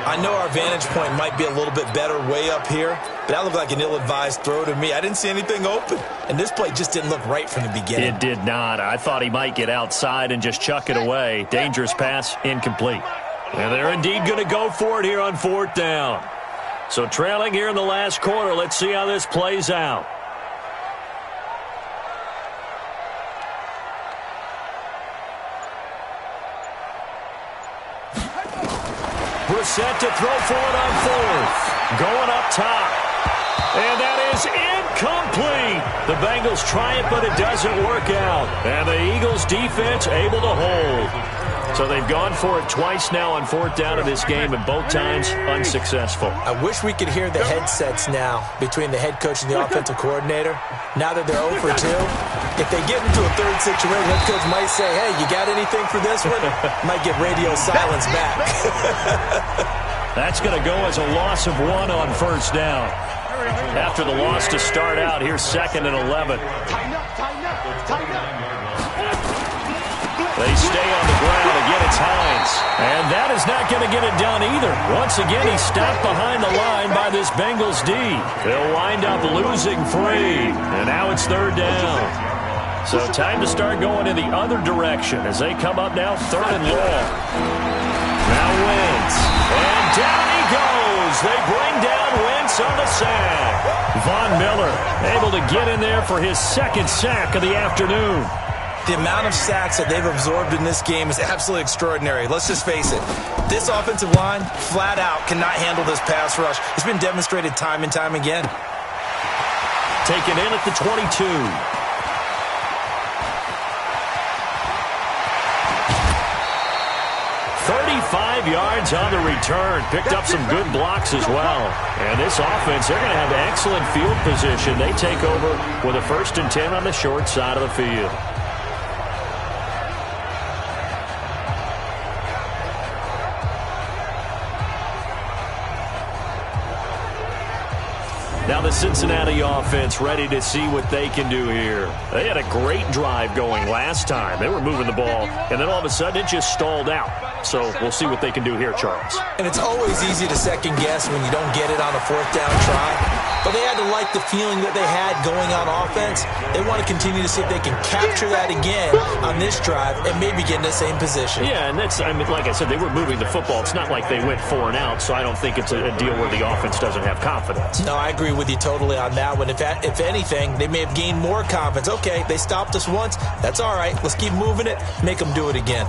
I know our vantage point might be a little bit better way up here, but that looked like an ill-advised throw to me. I didn't see anything open, and this play just didn't look right from the beginning. It did not. I thought he might get outside and just chuck it away. Dangerous pass, incomplete. And they're indeed going to go for it here on fourth down. So trailing here in the last quarter, let's see how this plays out. Brissett to throw for it on fourth. Going up top. And that is incomplete. The Bengals try it, but it doesn't work out. And the Eagles defense able to hold. So they've gone for it twice now on fourth down in this game, and both times unsuccessful. I wish we could hear the headsets now between the head coach and the offensive coordinator. Now that they're 0 for 2, if they get into a third situation, head coach might say, hey, you got anything for this one? Might get radio silence back. That's going to go as a loss of 1 on first down. After the loss to start out, here's second and 11. They stay on the ground. Again, it's Hines. And that is not going to get it done either. Once again, he's stopped behind the line by this Bengals D. They'll wind up losing 3. And now it's third down. So time to start going in the other direction as they come up now third and long. Now Wentz. And down he goes. They bring down Wentz on the sack. Von Miller able to get in there for his second sack of the afternoon. The amount of sacks that they've absorbed in this game is absolutely extraordinary. Let's just face it. This offensive line, flat out, cannot handle this pass rush. It's been demonstrated time and time again. Taken in at the 22. 35 yards on the return. Picked up some good blocks as well. And this offense, they're going to have excellent field position. They take over with a first and 10 on the short side of the field. Now the Cincinnati offense ready to see what they can do here. They had a great drive going last time. They were moving the ball, and then all of a sudden it just stalled out. So we'll see what they can do here, Charles. And it's always easy to second guess when you don't get it on a fourth down try. But they had to like the feeling that they had going on offense. They want to continue to see if they can capture that again on this drive and maybe get in the same position. Yeah, and that's, I mean, like I said, they were moving the football. It's not like they went 4 and out, so I don't think it's a deal where the offense doesn't have confidence. No, I agree with you totally on that one. If anything, they may have gained more confidence. Okay, they stopped us once. That's all right. Let's keep moving it. Make them do it again.